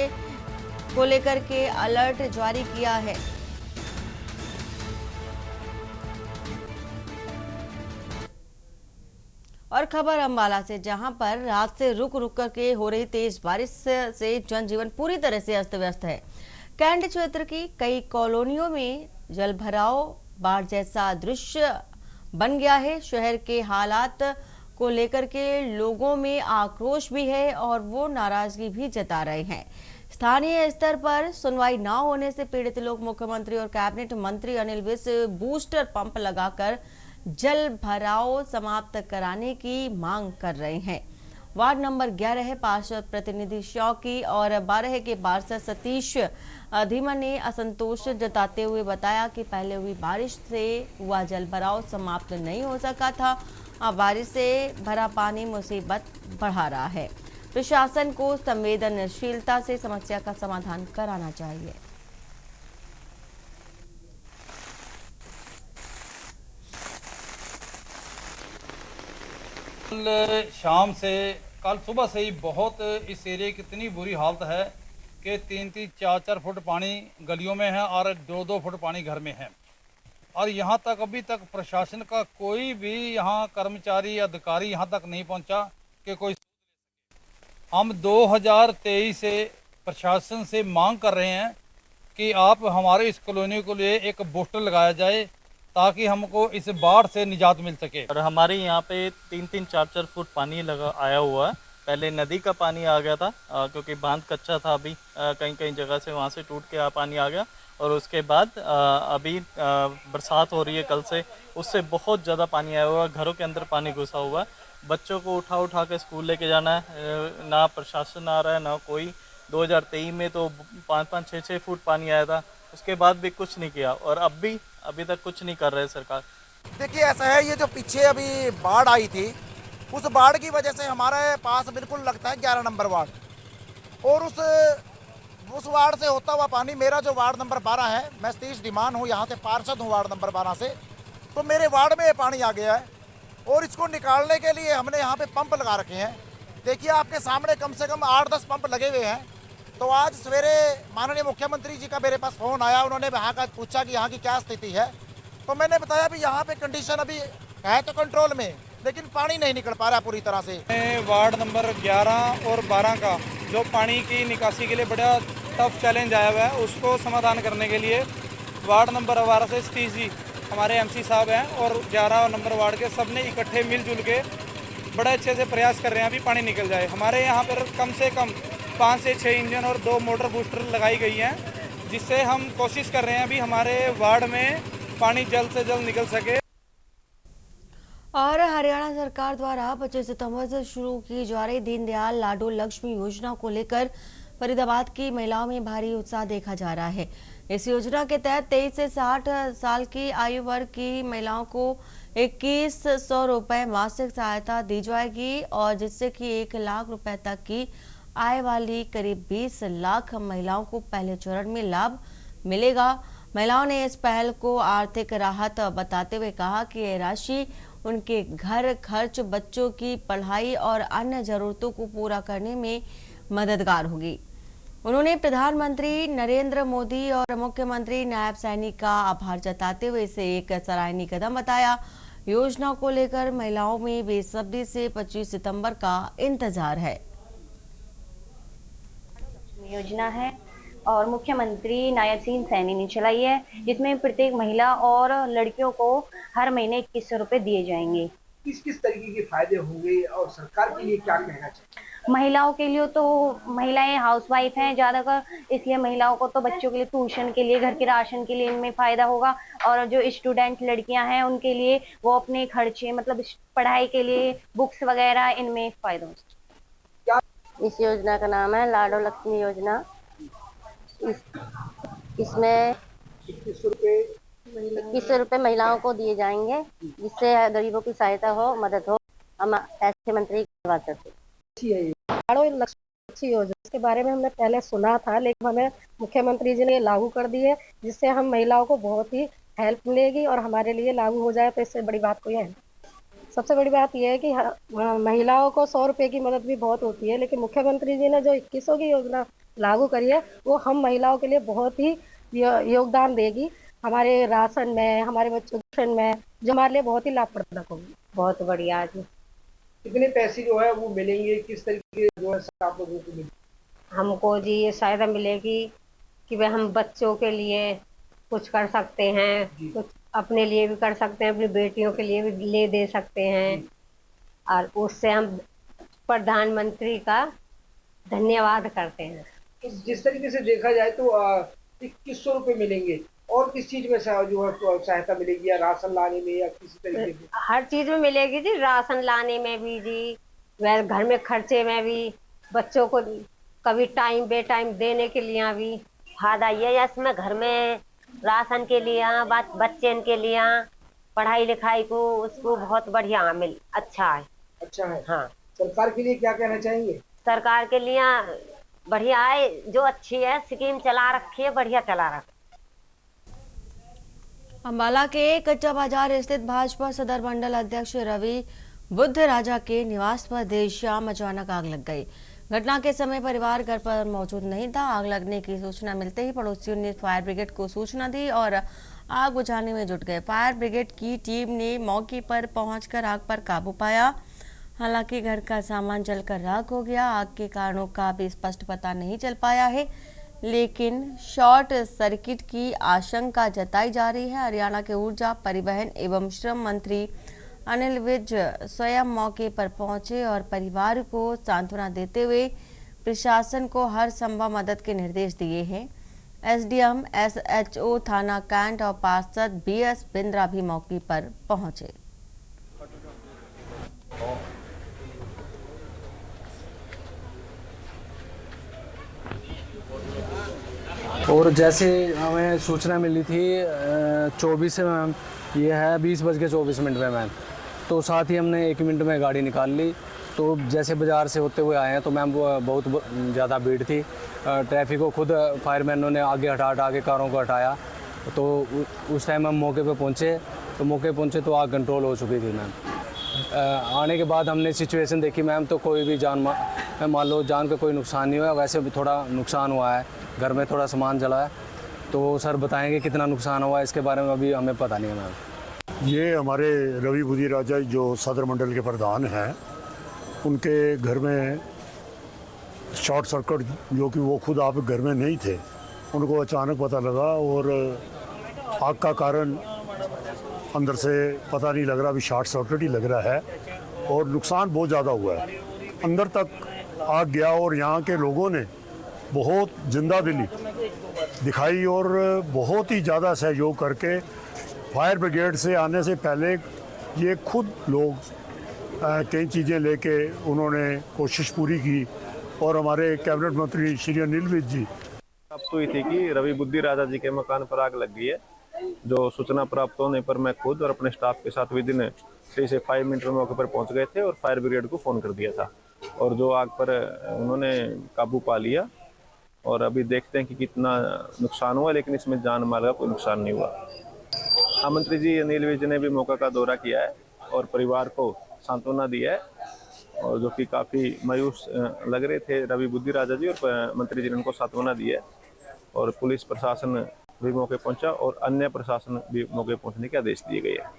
को लेकर के अलर्ट जारी किया है। और खबर अम्बाला से, जहां पर रात से रुक रुक करके हो रही तेज बारिश से जनजीवन पूरी तरह से अस्त व्यस्त है। कैंट क्षेत्र की कई कॉलोनियों में जलभराव, बाढ़ जैसा दृश्य बन गया है। शहर के हालात को लेकर के लोगों में आक्रोश भी है और वो नाराजगी भी जता रहे हैं। स्थानीय स्तर पर सुनवाई न होने से पीड़ित लोग मुख्यमंत्री और कैबिनेट मंत्री अनिल विज से बूस्टर पंप लगाकर जल भराव समाप्त कराने की मांग कर रहे हैं। वार्ड नंबर 11 है पार्षद प्रतिनिधि शौकी और 12 के पार्षद सतीश धीमन ने असंतोष जताते हुए बताया कि पहले हुई बारिश से हुआ जल भराव समाप्त नहीं हो सका था। अब बारिश से भरा पानी मुसीबत बढ़ा रहा है। प्रशासन को संवेदनशीलता से समस्या का समाधान कराना चाहिए। शाम से कल सुबह से ही बहुत इस एरिया की इतनी बुरी हालत है कि 3-3, 4-4 फुट पानी गलियों में है और 2-2 फुट पानी घर में है। और यहाँ तक अभी तक प्रशासन का कोई भी यहाँ कर्मचारी या अधिकारी यहाँ तक नहीं पहुँचा कि कोई। हम 2023 से प्रशासन से मांग कर रहे हैं कि आप हमारे इस कॉलोनी को लिए एक बूस्टर लगाया जाए ताकि हमको इस बाढ़ से निजात मिल सके। और हमारे यहाँ पे 3-3, 4-4 फुट पानी लगा आया हुआ है। पहले नदी का पानी आ गया था क्योंकि बांध कच्चा था, अभी कहीं कहीं जगह से वहाँ से टूट के पानी आ गया। और उसके बाद अभी बरसात हो रही है कल से, उससे बहुत ज़्यादा पानी आया हुआ है। घरों के अंदर पानी घुसा हुआ है। बच्चों को उठा उठा के स्कूल लेके जाना है, ना प्रशासन आ रहा है ना कोई। 2023 में तो 5-5, 6-6 फुट पानी आया था, उसके बाद भी कुछ नहीं किया। और अभी तक कुछ नहीं कर रहे सरकार। देखिए ऐसा है, ये जो पीछे अभी बाढ़ आई थी उस बाढ़ की वजह से हमारे पास बिल्कुल लगता है 11 नंबर वार्ड, और उस वार्ड से होता हुआ पानी, मेरा जो वार्ड नंबर 12 है, मैं सतीश धीमान हूँ, यहाँ से पार्षद हूँ वार्ड नंबर 12 से, तो मेरे वार्ड में ये पानी आ गया है। और इसको निकालने के लिए हमने यहाँ पे पंप लगा रखे हैं। देखिए आपके सामने कम से कम 8-10 पंप लगे हुए हैं। तो आज सवेरे माननीय मुख्यमंत्री जी का मेरे पास फ़ोन आया, उन्होंने वहाँ का पूछा कि यहाँ की क्या स्थिति है। तो मैंने बताया भी यहाँ पे कंडीशन अभी है तो कंट्रोल में, लेकिन पानी नहीं निकल पा रहा पूरी तरह से। वार्ड नंबर 11 और 12 का जो पानी की निकासी के लिए बड़ा टफ चैलेंज आया हुआ है, उसको समाधान करने के लिए वार्ड नंबर 12 से सतीश जी हमारे एमसी साहब हैं और 11 नंबर वार्ड के सब ने इकट्ठे मिलजुल के बड़े अच्छे से प्रयास कर रहे हैं अभी पानी निकल जाए। हमारे यहाँ पर कम से कम 5 से 6 इंजन और 2 मोटर बूस्टर लगाई गई हैं, जिससे हम कोशिश कर रहे हैं अभी हमारे वार्ड में पानी जल्द से जल्द निकल सके। और हरियाणा सरकार द्वारा 25 सितंबर से शुरू की जा रही दीनदयाल लाडो लक्ष्मी योजना को लेकर फरीदाबाद की महिलाओं में भारी उत्साह देखा जा रहा है। इस योजना के तहत 23 से 60 साल की आयु वर्ग की महिलाओं को 2100 रुपए मासिक सहायता दी जाएगी, और जिससे कि 1 लाख रुपए तक की आय वाली करीब 20 लाख महिलाओं को पहले चरण में लाभ मिलेगा। महिलाओं ने इस पहल को आर्थिक राहत बताते हुए कहा कि ये राशि उनके घर खर्च, बच्चों की पढ़ाई और अन्य जरूरतों को पूरा करने में मददगार होगी। उन्होंने प्रधानमंत्री नरेंद्र मोदी और मुख्यमंत्री नायब सैनी का आभार जताते हुए इसे एक सराहनीय कदम बताया। योजना को लेकर महिलाओं में बेसब्री से 25 सितंबर का इंतजार है। योजना है और मुख्यमंत्री नायब सिंह सैनी ने चलाई है, जिसमें प्रत्येक महिला और लड़कियों को हर महीने 2100 रुपए दिए जाएंगे। किस किस तरीके के फायदे होंगे और सरकार के लिए क्या कहना चाहिए? महिलाओं के लिए तो महिलाएं हाउसवाइफ हैं ज्यादातर, इसलिए महिलाओं को तो बच्चों के लिए ट्यूशन के लिए, घर के राशन के लिए इनमें फायदा होगा। और जो स्टूडेंट लड़कियां हैं उनके लिए वो अपने खर्चे मतलब पढ़ाई के लिए बुक्स वगैरह इनमें फायदा हो। इस योजना का नाम है लाडो लक्ष्मी योजना। इसमें 2100 रुपये महिलाओं को दिए जाएंगे, जिससे गरीबों की सहायता हो, मदद हो। हम ऐसे मंत्री की बात करते हैं। लाडो लक्ष्मी योजना के बारे में हमने पहले सुना था, लेकिन हमें मुख्यमंत्री जी ने लागू कर दी है, जिससे हम महिलाओं को बहुत ही हेल्प मिलेगी और हमारे लिए लागू हो जाए तो इससे बड़ी बात कोई है। सबसे बड़ी बात यह है कि महिलाओं को 100 रुपये की मदद भी बहुत होती है, लेकिन मुख्यमंत्री जी ने जो 2100 की योजना लागू करी है वो हम महिलाओं के लिए बहुत ही योगदान देगी, हमारे राशन में, हमारे बच्चों के में, जो हमारे लिए बहुत ही लाभप्रदक होगी। बहुत बढ़िया जी। कितने पैसे जो है वो मिलेंगे, किस तरीके जो है आप लोगों को मिलेंगे? हमको जी ये सहायता मिलेगी कि भाई हम बच्चों के लिए कुछ कर सकते हैं, कुछ अपने लिए भी कर सकते हैं, अपनी बेटियों के लिए भी ले दे सकते हैं, और उससे हम प्रधानमंत्री का धन्यवाद करते हैं। जिस तरीके से देखा जाए तो 2100 रुपये मिलेंगे, और किस चीज में जो है सहायता मिलेगी, या राशन लाने में या किसी तरीके से? हर चीज में मिलेगी जी, राशन लाने में भी जी, वह घर में खर्चे में भी, बच्चों को कभी टाइम बे टाइम देने के लिए भी फायदा ये है। इसमें घर में राशन के लिए, बच्चे के लिए, पढ़ाई लिखाई को उसको बहुत बढ़िया अच्छा है। अच्छा है। हाँ। सरकार के लिए क्या कहना चाहेंगे? सरकार के लिए बढ़िया है, जो अच्छी है स्कीम चला रखी है, बढ़िया चला रखी। अम्बाला के कच्चा बाजार स्थित भाजपा सदर मंडल अध्यक्ष रवि बुद्ध राजा के निवास पर देर शाम अचानक आग लग गई। घटना के समय परिवार घर पर मौजूद नहीं था। आग लगने की सूचना मिलते ही पड़ोसियों ने फायर ब्रिगेड को सूचना दी और आग बुझाने में जुट गए। फायर ब्रिगेड की टीम ने मौके पर पहुंचकर आग पर काबू पाया। हालांकि घर का सामान जलकर राख हो गया। आग के कारणों का भी स्पष्ट पता नहीं चल पाया है, लेकिन शॉर्ट सर्किट की आशंका जताई जा रही है। हरियाणा के ऊर्जा, परिवहन एवं श्रम मंत्री अनिल विज स्वयं मौके पर पहुंचे और परिवार को सांत्वना देते हुए प्रशासन को हर संभव मदद के निर्देश दिए हैं। एसडीएम, एसएचओ थाना कैंट और पार्षद बीएस बिंद्रा भी मौके पर पहुंचे। और जैसे हमें सूचना मिली थी 24 से मैम, ये है 20:24 में मैम, तो साथ ही हमने 1 मिनट में गाड़ी निकाल ली। तो जैसे बाज़ार से होते हुए आए हैं तो मैम बहुत ज़्यादा भीड़ थी। ट्रैफिक को खुद फायरमैनों ने आगे हटा के कारों को हटाया। तो उस टाइम हम मौके पे पहुंचे तो आग कंट्रोल हो चुकी थी मैम। आने के बाद हमने सिचुएशन देखी मैम, तो कोई भी मान लो जान का कोई नुकसान नहीं हुआ। वैसे भी थोड़ा नुकसान हुआ है, घर में थोड़ा सामान जला है, तो सर बताएंगे कितना नुकसान हुआ है, इसके बारे में अभी हमें पता नहीं है मैम। ये हमारे रवि बुद्धि राजा जो सदर मंडल के प्रधान हैं, उनके घर में शॉर्ट सर्किट, जो कि वो खुद आप घर में नहीं थे, उनको अचानक पता लगा और आग का कारण अंदर से पता नहीं लग रहा, अभी शॉर्ट सर्किट ही लग रहा है और नुकसान बहुत ज़्यादा हुआ है। अंदर तक आग गया और यहाँ के लोगों ने बहुत जिंदा दिली दिखाई और बहुत ही ज़्यादा सहयोग करके फायर ब्रिगेड से आने से पहले ये खुद लोग कई चीज़ें लेके उन्होंने कोशिश पूरी की। और हमारे कैबिनेट मंत्री श्री अनिल विज जी प्राप्त हुई थी कि रवि बुद्धि राजा जी के मकान पर आग लग गई है। जो सूचना प्राप्त होने पर मैं खुद और अपने स्टाफ के साथ विदिन 3 से 5 मिनट में मौके पर पहुंच गए थे और फायर ब्रिगेड को फ़ोन कर दिया था और जो आग पर उन्होंने काबू पा लिया। और अभी देखते हैं कि कितना नुकसान हुआ, लेकिन इसमें जान माल का कोई नुकसान नहीं हुआ। मंत्री जी अनिल विज ने भी मौका का दौरा किया है और परिवार को सांत्वना दिया है, और जो कि काफ़ी मायूस लग रहे थे रवि बुद्धि राजा जी, और मंत्री जी ने उनको सांत्वना दिया है। और पुलिस प्रशासन भी मौके पहुंचा और अन्य प्रशासन भी मौके पहुंचने के आदेश दिए गए हैं।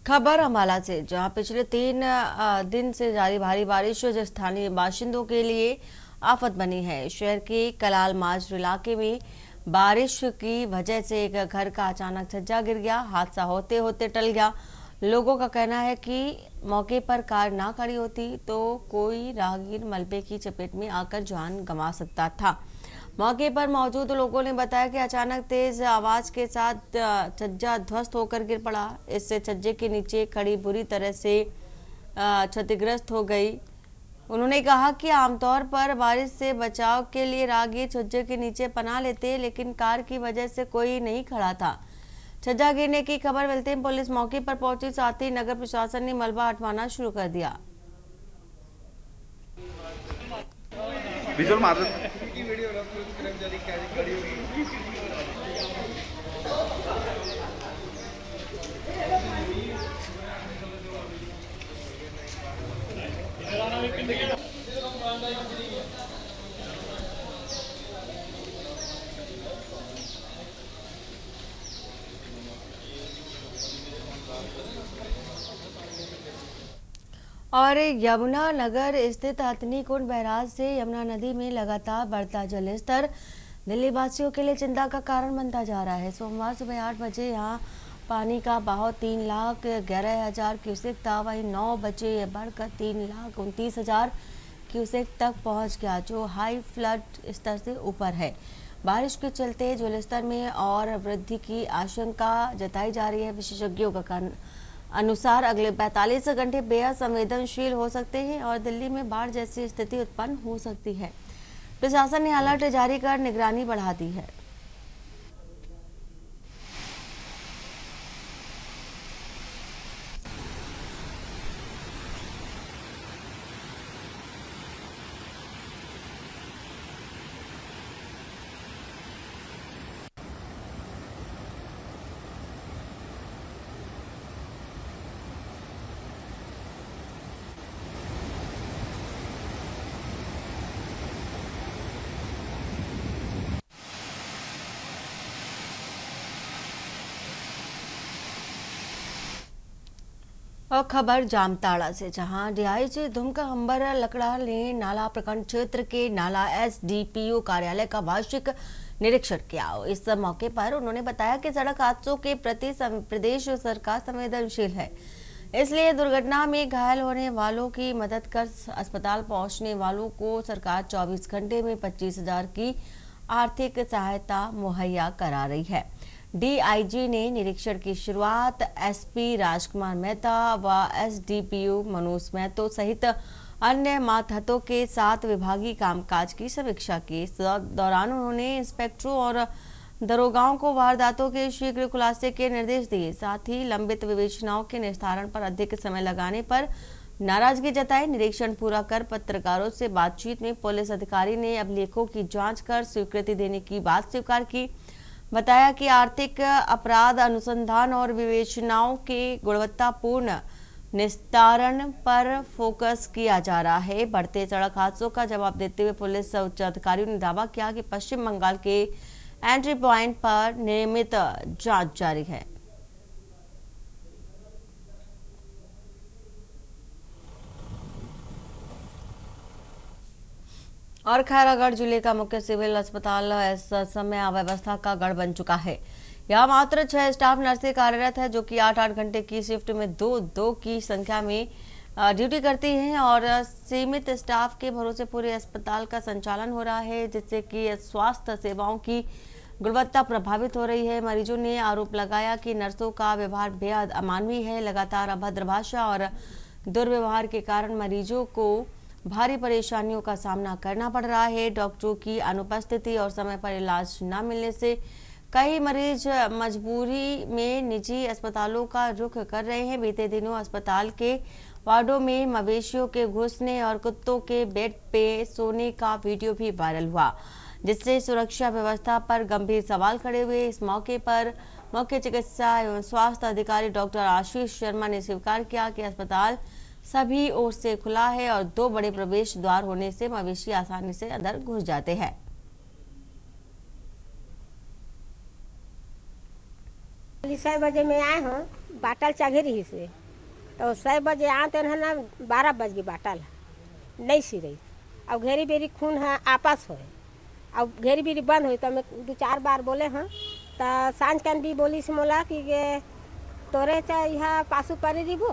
खबर अम्बाला से, जहां पिछले 3 दिन से जारी भारी बारिश जो स्थानीय बाशिंदों के लिए आफत बनी है। शहर के कलाल माजर इलाके में बारिश की वजह से एक घर का अचानक छज्जा गिर गया। हादसा होते होते टल गया। लोगों का कहना है कि मौके पर कार ना खड़ी होती तो कोई राहगीर मलबे की चपेट में आकर जान गंवा सकता था। मौके पर मौजूद लोगों ने बताया कि अचानक तेज आवाज के साथ छज्जा ध्वस्त होकर गिर पड़ा। इससे छज्जे के नीचे खड़ी बुरी तरह से क्षतिग्रस्त हो गई। उन्होंने कहा कि आमतौर पर बारिश से बचाव के लिए राहगीर छज्जे के नीचे पनाह लेते, लेकिन कार की वजह से कोई नहीं खड़ा था। छज्जा गिरने की खबर मिलते ही पुलिस मौके पर पहुंची, साथ ही नगर प्रशासन ने मलबा हटवाना शुरू कर दिया। और यमुना नगर स्थित हथनी कुंड बैराज से यमुना नदी में लगातार बढ़ता जलस्तर दिल्ली वासियों के लिए चिंता का कारण बनता जा रहा है। सोमवार सुबह 8 बजे यहां पानी का बहाव 3,11,000 क्यूसेक था। वहीं 9 बजे यह बढ़कर 3,29,000 क्यूसेक तक पहुंच गया, जो हाई फ्लड स्तर से ऊपर है। बारिश के चलते जलस्तर में और वृद्धि की आशंका जताई जा रही है। विशेषज्ञों का अनुसार अगले 45 घंटे बेहद संवेदनशील हो सकते हैं और दिल्ली में बाढ़ जैसी स्थिति उत्पन्न हो सकती है। प्रशासन ने अलर्ट जारी कर निगरानी बढ़ा दी है। और खबर जामताड़ा से, जहां डीआईजी धुमका अंबर लकड़ा ने नाला प्रखंड क्षेत्र के नाला एसडीपीओ कार्यालय का वार्षिक निरीक्षण किया। इस मौके पर उन्होंने बताया कि सड़क हादसों के प्रति प्रदेश सरकार संवेदनशील है, इसलिए दुर्घटना में घायल होने वालों की मदद कर अस्पताल पहुंचने वालों को सरकार 24 घंटे में 25,000 की आर्थिक सहायता मुहैया करा रही है। डीआईजी ने निरीक्षण की शुरुआत एसपी राजकुमार मेहता व एसडीपीओ मनोज मेहतो सहित अन्य मातहतों के साथ विभागीय कामकाज की समीक्षा की। इस दौरान उन्होंने इंस्पेक्टरों और दरोगाओं को वारदातों के शीघ्र खुलासे के निर्देश दिए। साथ ही लंबित विवेचनाओं के निस्तारण पर अधिक समय लगाने पर नाराजगी जताई। निरीक्षण पूरा कर पत्रकारों से बातचीत में पुलिस अधिकारी ने अभिलेखों की जांच कर स्वीकृति देने की बात स्वीकार की। बताया कि आर्थिक अपराध अनुसंधान और विवेचनाओं के गुणवत्तापूर्ण निस्तारण पर फोकस किया जा रहा है। बढ़ते सड़क हादसों का जवाब देते हुए पुलिस उच्च अधिकारियों ने दावा किया कि पश्चिम बंगाल के एंट्री पॉइंट पर नियमित जांच जारी है। और खैरागढ़ जिले का मुख्य सिविल अस्पताल इस समय अव्यवस्था का गढ़ बन चुका है। यहाँ मात्र 6 स्टाफ नर्सें कार्यरत है, जो कि 8-8 घंटे की शिफ्ट में 2-2 की संख्या में ड्यूटी करती हैं और सीमित स्टाफ के भरोसे पूरे अस्पताल का संचालन हो रहा है, जिससे कि स्वास्थ्य सेवाओं की गुणवत्ता प्रभावित हो रही है। मरीजों ने आरोप लगाया कि नर्सों का व्यवहार बेहद अमानवीय है। लगातार अभद्र भाषा और दुर्व्यवहार के कारण मरीजों को भारी परेशानियों का सामना करना पड़ रहा है। डॉक्टरों की अनुपस्थिति और समय पर इलाज न मिलने से कई मरीज मजबूरी में निजी अस्पतालों का रुख कर रहे हैं। बीते दिनों अस्पताल के वार्डों में मवेशियों के घुसने और कुत्तों के बेड पे सोने का वीडियो भी वायरल हुआ, जिससे सुरक्षा व्यवस्था पर गंभीर सवाल खड़े हुए। इस मौके पर मुख्य चिकित्सा एवं स्वास्थ्य अधिकारी डॉक्टर आशीष शर्मा ने स्वीकार किया कि अस्पताल सभी ओर से खुला है और 2 बड़े प्रवेश द्वार होने से मवेशी आसानी से अंदर घुस जाते हैं। 6 बजे में आए हैं बाटल चघेरी से, तो 6 बजे आते हैं ना 12 बज गए बाटल नहीं सी रही। अब घेरी बेरी खून है आपस हो अब घेरी बीरी बंद हुई तो मैं 2-4 बार बोले हाँ तो सांझ कान भी बोली से मोला कि तोरे यहाँ पासु पारी रिबो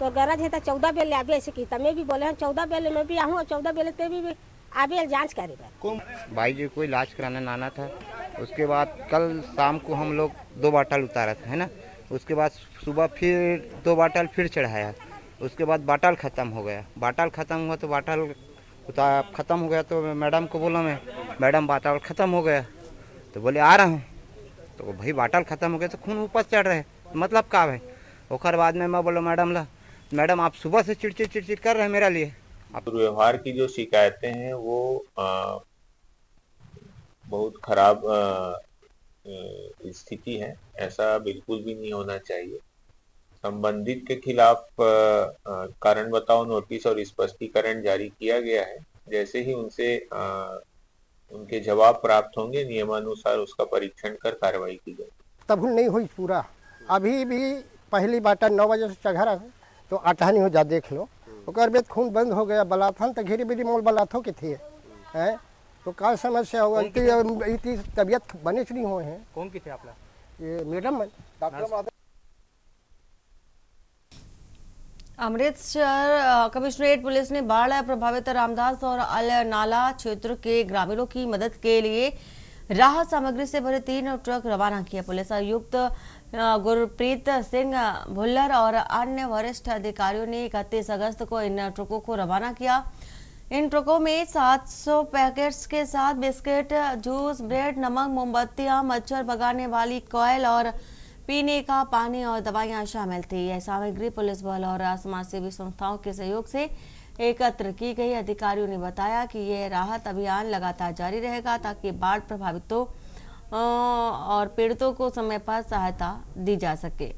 तो गरज है तो 14 बेले आबे ऐसे की मैं भी बोले हाँ 14 बेले में भी आहूँ और 14 बेले ते भी आबे जांच करे भाई जी को इलाज कराने लाना था। उसके बाद कल शाम को हम लोग 2 बाटल उतारा था है ना। उसके बाद सुबह फिर 2 बाटल फिर चढ़ाया। उसके बाद बाटल ख़त्म हो गया। बाटल ख़त्म हुआ तो बाटल ख़त्म हो गया तो मैडम को बोला मैं, मैडम बाटल ख़त्म हो गया तो बोले आ रहा हूँ। तो भाई बाटल ख़त्म हो गया तो खून ऊपर चढ़ रहे मतलब का है। और बाद में मैं बोला मैडम आप सुबह से चिड़चिड़ कर रहे हैं मेरा लिए। व्यवहार की जो शिकायतें हैं वो बहुत खराब स्थिति है। ऐसा बिल्कुल भी नहीं होना चाहिए। संबंधित के खिलाफ कारण बताओ नोटिस और स्पष्टीकरण जारी किया गया है। जैसे ही उनसे उनके जवाब प्राप्त होंगे नियमानुसार उसका परीक्षण कर कार्रवाई की जाएगी। तब नहीं हुई पूरा। अभी भी पहली बाटा 9 बजे से चढ़ा तो 8 नहीं हो जा देख लो। ओकर बाद खून बंद हो गया। बलाथन तो घेरी बेरी मोल बलाथो के थे हैं तो का समस्या हुआ इतनी तबीयत बने नहीं हुए हैं। कौन की थे आप? ये madam doctor Amritsar commissionerate police ने बाढ़ प्रभावित रामदास और अलनाला क्षेत्र के ग्रामीणों की मदद के लिए राहत सामग्री से भरे 3 ट्रक रवाना किया। पुलिस आयुक्त गुरप्रीत सिंह भुल्लर और अन्य वरिष्ठ अधिकारियों ने 31 अगस्त को इन ट्रकों को रवाना किया। इन ट्रकों में 700 पैकेट्स के साथ बिस्किट, जूस, ब्रेड, नमक, मोमबत्तियां, मच्छर भगाने वाली कॉयल और पीने का पानी और दवाइयां शामिल थी। यह सामग्री पुलिस बल और समाजसेवी संस्थाओं के सहयोग से एकत्र की गई। अधिकारियों ने बताया कि यह राहत अभियान लगातार जारी रहेगा ताकि बाढ़ प्रभावितों और पीड़ितों को समय पर सहायता दी जा सके।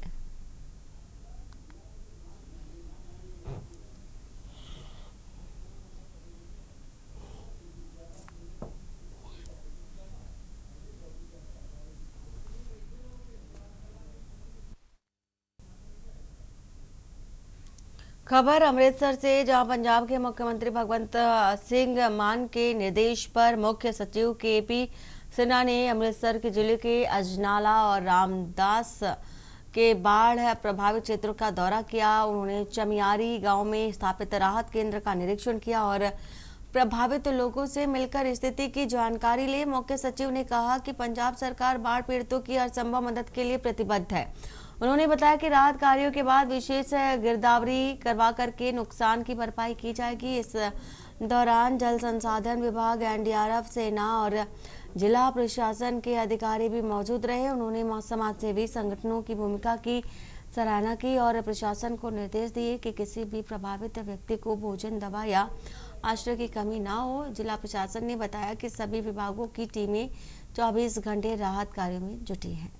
खबर अमृतसर से, जहां पंजाब के मुख्यमंत्री भगवंत सिंह मान के निर्देश पर मुख्य सचिव केपी सिन्हा ने अमृतसर के जिले के अजनाला और रामदास के बाढ़ प्रभावित क्षेत्रों का दौरा किया। उन्होंने चमियारी गांव में स्थापित राहत केंद्र का निरीक्षण किया और प्रभावित लोगों से मिलकर स्थिति की जानकारी ली। मुख्य सचिव ने कहा कि पंजाब सरकार बाढ़ पीड़ितों की हर संभव मदद के लिए प्रतिबद्ध है। उन्होंने बताया कि राहत कार्यों के बाद विशेष गिरदावरी करवा करके नुकसान की भरपाई की जाएगी। इस दौरान जल संसाधन विभाग, एनडीआरएफ, सेना और जिला प्रशासन के अधिकारी भी मौजूद रहे। उन्होंने समाजसेवी संगठनों की भूमिका की सराहना की और प्रशासन को निर्देश दिए कि किसी भी प्रभावित व्यक्ति को भोजन, दवा या आश्रय की कमी ना हो। जिला प्रशासन ने बताया कि सभी विभागों की टीमें 24 घंटे राहत कार्यों में जुटी हैं।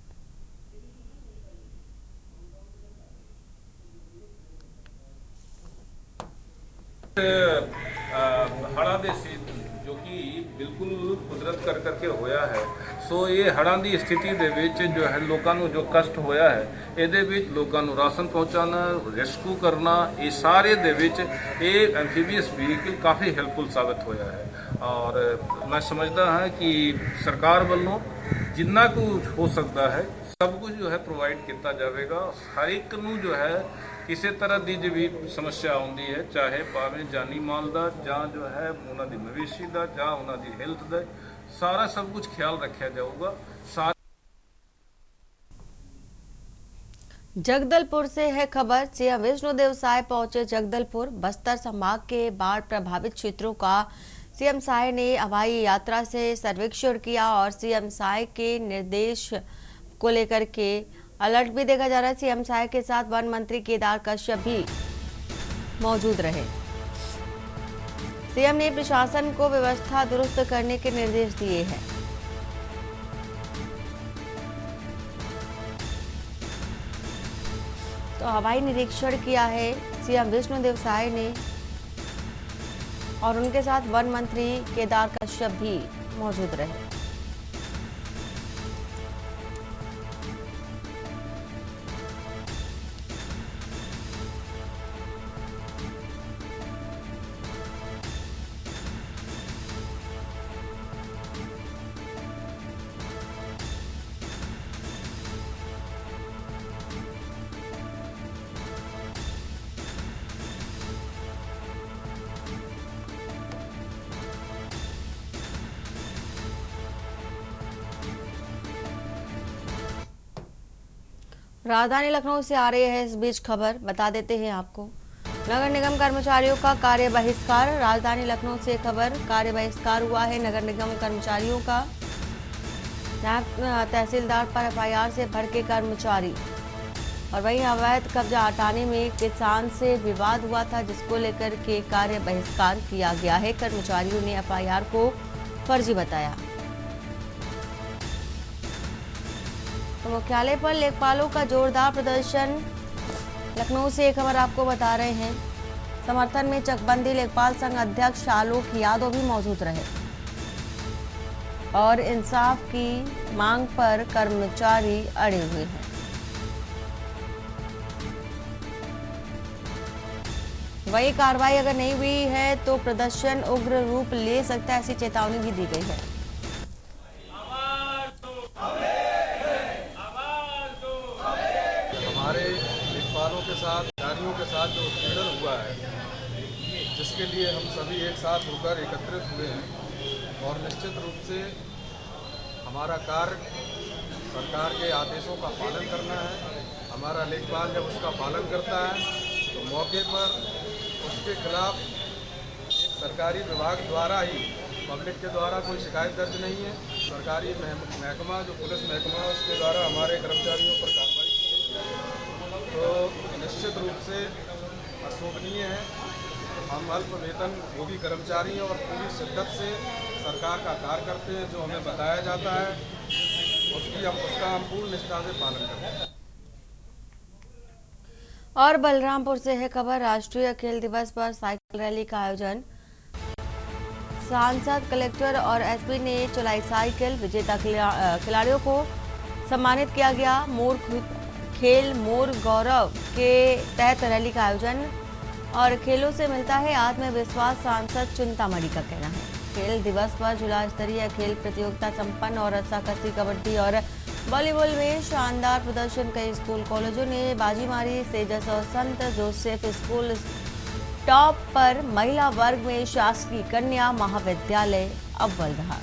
ਹੜ੍ਹਾਂ ਦੇ ਜੋ ਕਿ ਬਿਲਕੁਲ ਕੁਦਰਤ ਕਰ ਕਰਕੇ ਹੋਇਆ ਹੈ। ਸੋ ਇਹ ਹੜ੍ਹਾਂ ਦੀ ਸਥਿਤੀ ਦੇ ਵਿੱਚ ਜੋ ਹੈ ਲੋਕਾਂ ਨੂੰ ਜੋ ਕਸ਼ਟ ਹੋਇਆ ਹੈ ਇਹਦੇ ਵਿੱਚ ਲੋਕਾਂ ਨੂੰ ਰਾਸ਼ਨ ਪਹੁੰਚਾਉਣਾ, ਰੈਸਕਿਊ ਕਰਨਾ, ਇਹ ਸਾਰੇ ਦੇ ਵਿੱਚ ਇਹ ਐਂਫੀਬੀਅਸ ਵਹੀਕਲ ਕਾਫੀ ਹੈਲਪਫੁਲ ਸਾਬਤ ਹੋਇਆ ਹੈ। ਔਰ ਮੈਂ ਸਮਝਦਾ ਹਾਂ ਕਿ ਸਰਕਾਰ ਵੱਲੋਂ ਜਿੰਨਾ ਕੁ ਹੋ ਸਕਦਾ ਹੈ ਸਭ ਕੁਝ ਜੋ ਹੈ ਪ੍ਰੋਵਾਈਡ ਕੀਤਾ ਜਾਵੇਗਾ। ਹਰ ਇੱਕ ਨੂੰ ਜੋ ਹੈ ਕਿਸੇ ਤਰ੍ਹਾਂ ਦੀ ਜੋ ਵੀ ਸਮੱਸਿਆ ਆਉਂਦੀ ਹੈ, ਚਾਹੇ ਭਾਵੇਂ ਜਾਨੀ ਮਾਲ ਦਾ ਜਾਂ ਜੋ ਹੈ ਉਹਨਾਂ ਦੀ ਮਵੇਸ਼ੀ ਦਾ ਜਾਂ ਉਹਨਾਂ ਦੀ ਹੈਲਥ ਦਾ, ਸਾਰਾ ਸਭ ਕੁਝ ਖਿਆਲ ਰੱਖਿਆ ਜਾਊਗਾ। जगदलपुर से है खबर। सीएम विष्णुदेव साय पहुंचे जगदलपुर। बस्तर संभाग के बाढ़ प्रभावित क्षेत्रों का सीएम साय ने हवाई यात्रा से सर्वेक्षण किया और सीएम साय के निर्देश को लेकर के अलर्ट भी देखा जा रहा है। सीएम साय के साथ वन मंत्री केदार कश्यप भी मौजूद रहे। सीएम ने प्रशासन को व्यवस्था दुरुस्त करने के निर्देश दिए हैं। तो हवाई निरीक्षण किया है सीएम विष्णुदेव साय ने और उनके साथ वन मंत्री केदार कश्यप भी मौजूद रहे। राजधानी लखनऊ से आ रही है इस बीच खबर, बता देते हैं आपको। नगर निगम कर्मचारियों का कार्य बहिष्कार। राजधानी लखनऊ से खबर, कार्य बहिष्कार हुआ है नगर निगम कर्मचारियों का। नायब तहसीलदार पर एफआईआर से भड़के कर्मचारी। और वहीं अवैध कब्जा हटाने में किसान से विवाद हुआ था, जिसको लेकर के कार्य बहिष्कार किया गया है। कर्मचारियों ने एफआईआर को फर्जी बताया। तो मुख्यालय पर लेखपालों का जोरदार प्रदर्शन। लखनऊ से एक खबर आपको बता रहे हैं। समर्थन में चकबंदी, लेखपाल संघ अध्यक्ष आलोक यादव भी मौजूद रहे और इंसाफ की मांग पर कर्मचारी अड़े हुए हैं। वही कार्रवाई अगर नहीं हुई है तो प्रदर्शन उग्र रूप ले सकता है, ऐसी चेतावनी भी दी गई है। हमारे लेखपालों के साथ, अधिकारियों के साथ जो उत्पीड़न हुआ है, जिसके लिए हम सभी एक साथ होकर एकत्रित हुए हैं और निश्चित रूप से हमारा कार्य सरकार के आदेशों का पालन करना है। हमारा लेखपाल जब उसका पालन करता है तो मौके पर उसके खिलाफ एक सरकारी विभाग द्वारा ही, पब्लिक के द्वारा कोई शिकायत दर्ज नहीं है। सरकारी महकमा जो पुलिस महकमा है उसके द्वारा हमारे कर्मचारियों पर कार्रवाई की गई है, तो निश्चित रूप से अशोभनीय है। हम अल्प वेतन भोगी कर्मचारी हैं और पूरी शिद्दत से सरकार का कार्य करते हैं। जो हमें बताया जाता है उसका हम पूर्ण निष्ठा से पालन करते हैं। और बलरामपुर से है खबर। राष्ट्रीय खेल दिवस पर साइकिल रैली का आयोजन। सांसद, कलेक्टर और एसपी ने चलाई साइकिल। विजेता खिलाड़ियों को सम्मानित किया गया। मोर खेल मोर गौरव के तहत रैली का आयोजन। और खेलों से मिलता है आत्मविश्वास, सांसद चिंतामणि का कहना है। खेल दिवस पर जिला स्तरीय खेल प्रतियोगिता संपन्न और रस्साकसी, कबड्डी और वॉलीबॉल में शानदार प्रदर्शन। कई स्कूल कॉलेजों ने बाजी मारी। सेजस और संत जोसेफ स्कूल टॉप पर। महिला वर्ग में शासकीय कन्या महाविद्यालय अव्वल रहा।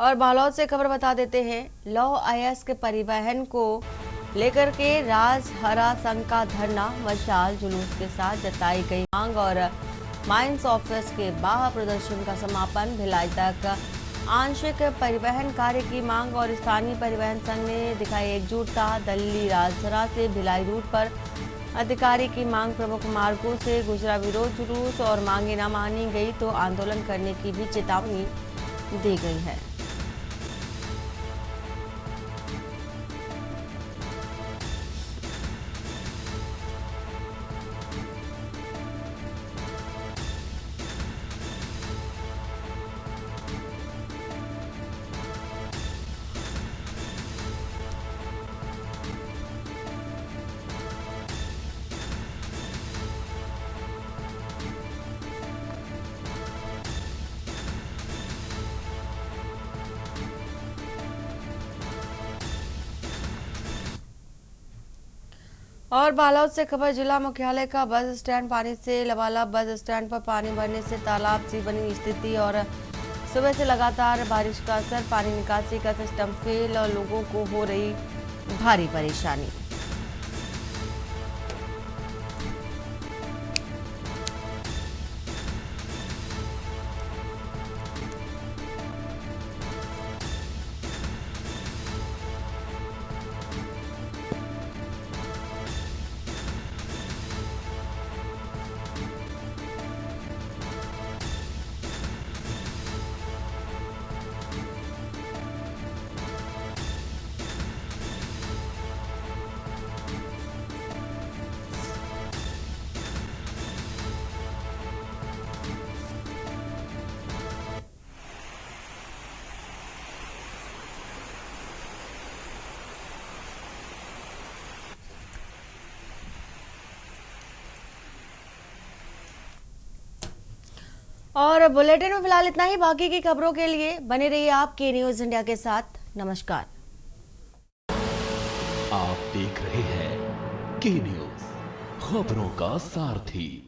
और बालोद से खबर बता देते हैं। लौह अयस्क के परिवहन को लेकर के राजहरा संघ का धरना, मशाल जुलूस के साथ जताई गई मांग और माइंस ऑफिस के बाहर प्रदर्शन का समापन। भिलाई तक आंशिक परिवहन कार्य की मांग और स्थानीय परिवहन संघ ने दिखाई एकजुटता। दिल्ली राजहरा से भिलाई रूट पर अधिकारी की मांग, प्रमुख मार्गों से गुजरा विरोध जुलूस और मांगे न मानी गई तो आंदोलन करने की भी चेतावनी दी गई है। और बालोद से खबर। जिला मुख्यालय का बस स्टैंड पानी से लबालब। बस स्टैंड पर पानी भरने से तालाब सी बनी स्थिति और सुबह से लगातार बारिश का असर। पानी निकासी का सिस्टम फेल और लोगों को हो रही भारी परेशानी। और बुलेटिन में फिलहाल इतना ही। बाकी की खबरों के लिए बने रहिए आप के न्यूज इंडिया के साथ। नमस्कार। आप देख रहे हैं के न्यूज, खबरों का सारथी।